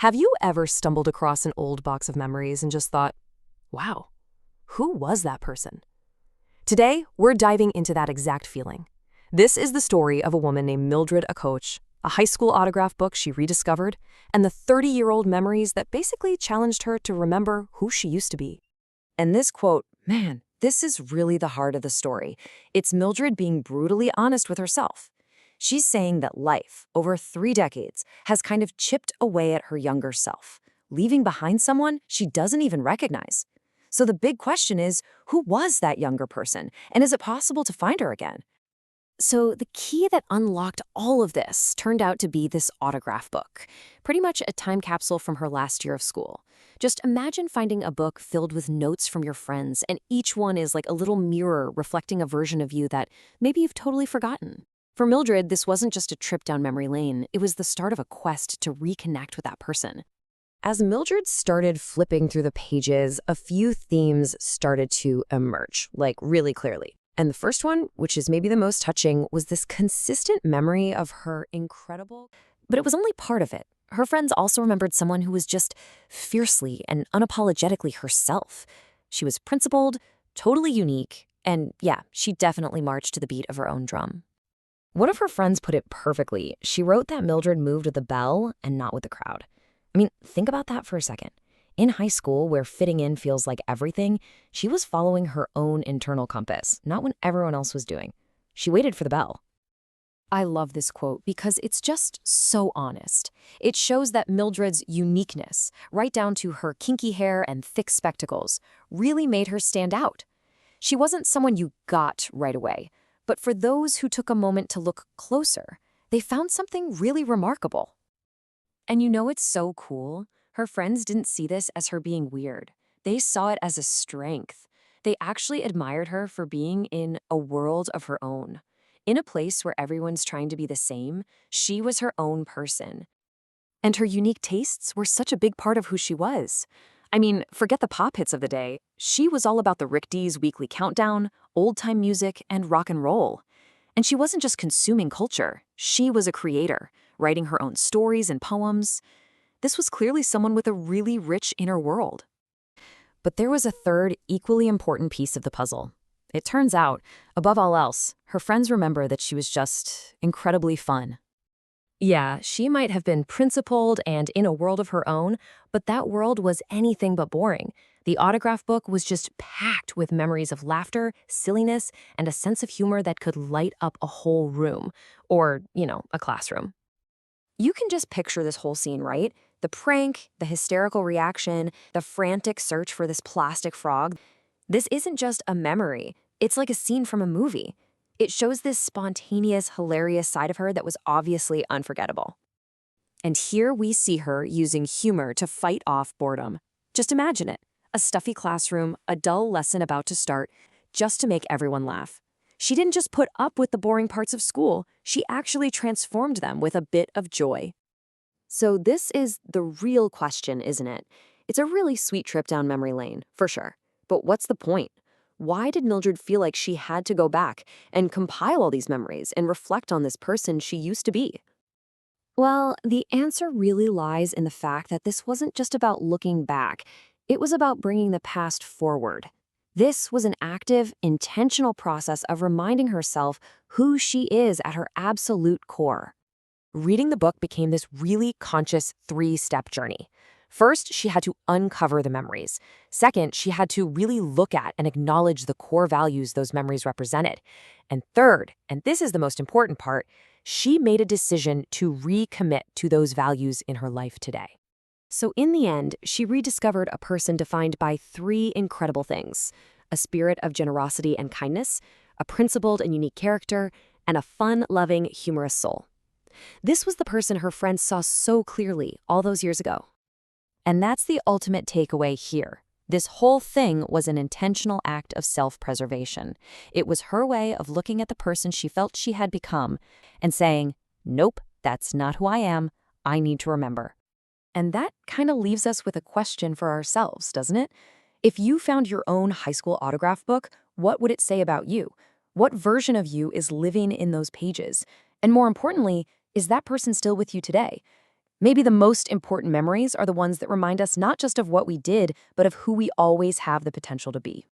Have you ever stumbled across an old box of memories and just thought, wow, who was that person? Today, we're diving into that exact feeling. This is the story of a woman named Mildred Acoach, a high school autograph book she rediscovered, and the 30-year-old memories that basically challenged her to remember who she used to be. And this quote, man, this is really the heart of the story. It's Mildred being brutally honest with herself. She's saying that life, over 3 decades, has kind of chipped away at her younger self, leaving behind someone she doesn't even recognize. So the big question is, who was that younger person, and is it possible to find her again? So the key that unlocked all of this turned out to be this autograph book, pretty much a time capsule from her last year of school. Just imagine finding a book filled with notes from your friends, and each one is like a little mirror reflecting a version of you that maybe you've totally forgotten. For Mildred, this wasn't just a trip down memory lane, it was the start of a quest to reconnect with that person. As Mildred started flipping through the pages, a few themes started to emerge, like really clearly. And the first one, which is maybe the most touching, was this consistent memory of her incredible... But it was only part of it. Her friends also remembered someone who was just fiercely and unapologetically herself. She was principled, totally unique, and yeah, she definitely marched to the beat of her own drum. One of her friends put it perfectly. She wrote that Mildred moved with the bell and not with the crowd. I mean, think about that for a second. In high school, where fitting in feels like everything, she was following her own internal compass, not what everyone else was doing. She waited for the bell. I love this quote because it's just so honest. It shows that Mildred's uniqueness, right down to her kinky hair and thick spectacles, really made her stand out. She wasn't someone you got right away, but for those who took a moment to look closer, they found something really remarkable. And you know it's so cool? Her friends didn't see this as her being weird. They saw it as a strength. They actually admired her for being in a world of her own. In a place where everyone's trying to be the same, she was her own person. And her unique tastes were such a big part of who she was. I mean, forget the pop hits of the day. She was all about the Rick D's Weekly Countdown, old-time music, and rock and roll. And she wasn't just consuming culture. She was a creator, writing her own stories and poems. This was clearly someone with a really rich inner world. But there was a third, equally important piece of the puzzle. It turns out, above all else, her friends remember that she was just incredibly fun. Yeah, she might have been principled and in a world of her own, but that world was anything but boring. The autograph book was just packed with memories of laughter, silliness, and a sense of humor that could light up a whole room, or, a classroom. You can just picture this whole scene, right? The prank, the hysterical reaction, the frantic search for this plastic frog. This isn't just a memory. It's like a scene from a movie. It shows this spontaneous, hilarious side of her that was obviously unforgettable. And here we see her using humor to fight off boredom. Just imagine it. A stuffy classroom, a dull lesson about to start, just to make everyone laugh. She didn't just put up with the boring parts of school, she actually transformed them with a bit of joy. So this is the real question, isn't it? It's a really sweet trip down memory lane, for sure. But what's the point? Why did Mildred feel like she had to go back and compile all these memories and reflect on this person she used to be? Well, the answer really lies in the fact that this wasn't just about looking back. It was about bringing the past forward. This was an active, intentional process of reminding herself who she is at her absolute core. Reading the book became this really conscious 3-step journey. First, she had to uncover the memories. Second, she had to really look at and acknowledge the core values those memories represented. And third, and this is the most important part, she made a decision to recommit to those values in her life today. So in the end, she rediscovered a person defined by 3 incredible things: a spirit of generosity and kindness, a principled and unique character, and a fun-loving, humorous soul. This was the person her friends saw so clearly all those years ago. And that's the ultimate takeaway here. This whole thing was an intentional act of self-preservation. It was her way of looking at the person she felt she had become and saying, nope, that's not who I am. I need to remember. And that kind of leaves us with a question for ourselves, doesn't it? If you found your own high school autograph book, what would it say about you? What version of you is living in those pages? And more importantly, is that person still with you today? Maybe the most important memories are the ones that remind us not just of what we did, but of who we always have the potential to be.